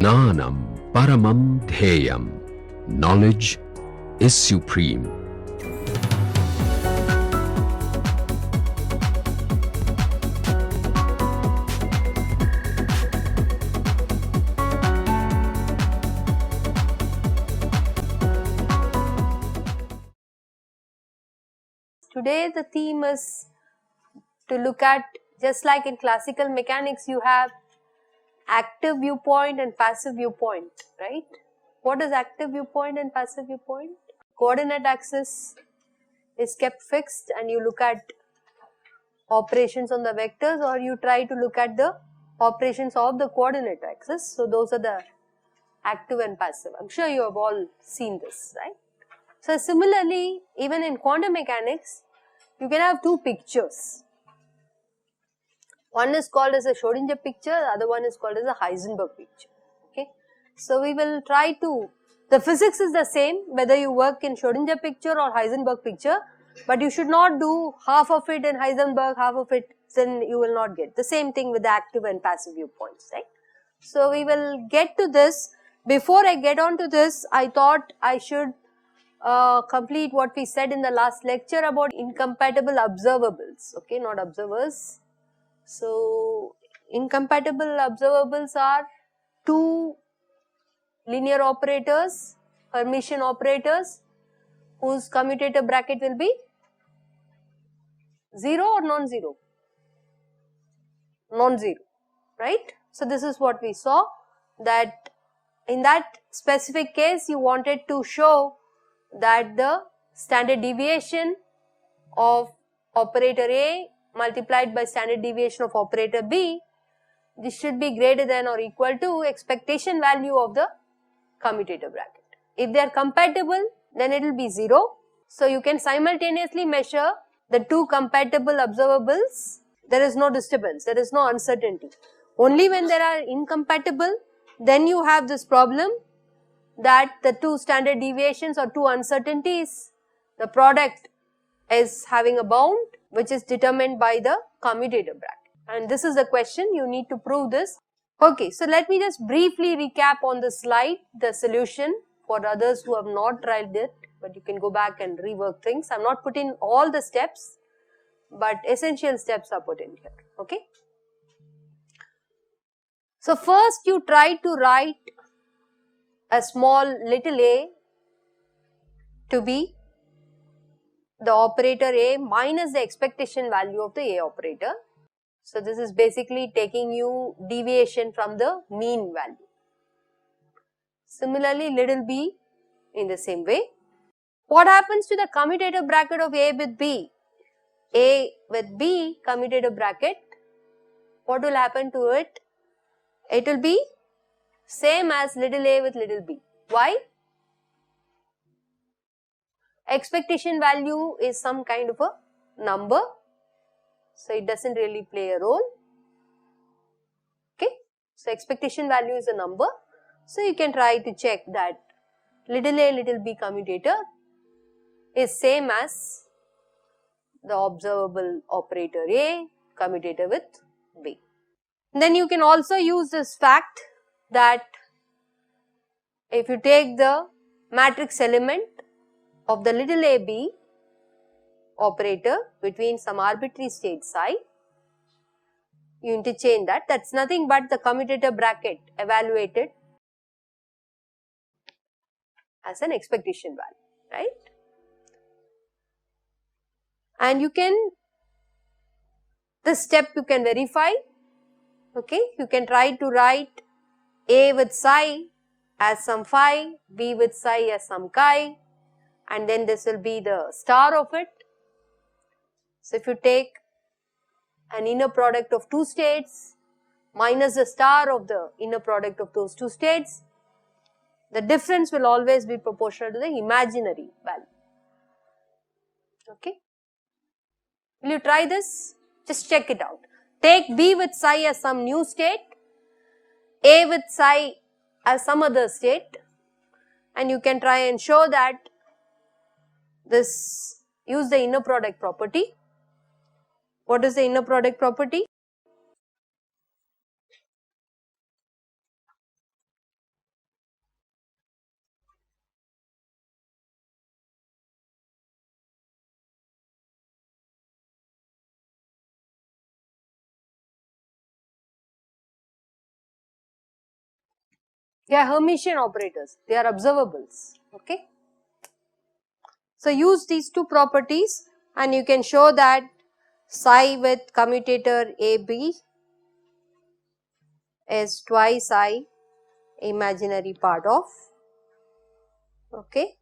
Jnanam paramam dheyam. Knowledge is supreme. Today the theme is to look at, just like in classical mechanics you have active viewpoint and passive viewpoint, right? What is active viewpoint and passive viewpoint? Coordinate axis is kept fixed and you look at operations on the vectors, or you try to look at the operations of the coordinate axis. So those are the active and passive. I'm sure you have all seen this, right? So similarly, even in quantum mechanics, you can have two pictures. One is called as a Schrodinger picture, the other one is called as a Heisenberg picture. Okay, so we will try to, the physics is the same whether you work in Schrodinger picture or Heisenberg picture, but you should not do half of it in Heisenberg, half of it, then you will not get. The same thing with the active and passive viewpoints, right? So we will get to this. Before I get on to this, I thought I should complete what we said in the last lecture about incompatible observables, okay, not observers. So incompatible observables are two linear operators, Hermitian operators, whose commutator bracket will be 0 or non-zero? Non-zero, right? So this is what we saw, that in that specific case you wanted to show that the standard deviation of operator A multiplied by standard deviation of operator B, this should be greater than or equal to expectation value of the commutator bracket. If they are compatible, then it will be 0. So you can simultaneously measure the two compatible observables. There is no disturbance, there is no uncertainty. Only when there are incompatible, then you have this problem that the two standard deviations or two uncertainties, the product is having a bound which is determined by the commutator bracket. And this is the question, you need to prove this. Okay, so let me just briefly recap on the slide the solution for others who have not tried it, but you can go back and rework things. I have not put in all the steps, but essential steps are put in here, okay. So first you try to write a small little a to be the operator A minus the expectation value of the A operator. So this is basically taking you deviation from the mean value. Similarly, little b in the same way. What happens to the commutator bracket of A with B? A with B commutator bracket, what will happen to it? It will be same as little a with little b. Why? Expectation value is some kind of a number, so it doesn't really play a role. Okay, so expectation value is a number, so you can try to check that little a little b commutator is same as the observable operator A commutator with B. Then you can also use this fact that if you take the matrix element of the little a b operator between some arbitrary state psi, you interchange that, that's nothing but the commutator bracket evaluated as an expectation value, right? And you can, this step you can verify, okay, you can try to write A with psi as some phi, B with psi as some chi, and then this will be the star of it. So if you take an inner product of two states minus the star of the inner product of those two states, the difference will always be proportional to the imaginary value. Okay, will you try this? Just check it out. Take B with psi as some new state, A with psi as some other state, and you can try and show that this, use the inner product property. What is the inner product property? They are Hermitian operators. They are observables. Okay. So use these two properties and you can show that psi with commutator AB is twice I imaginary part of, okay,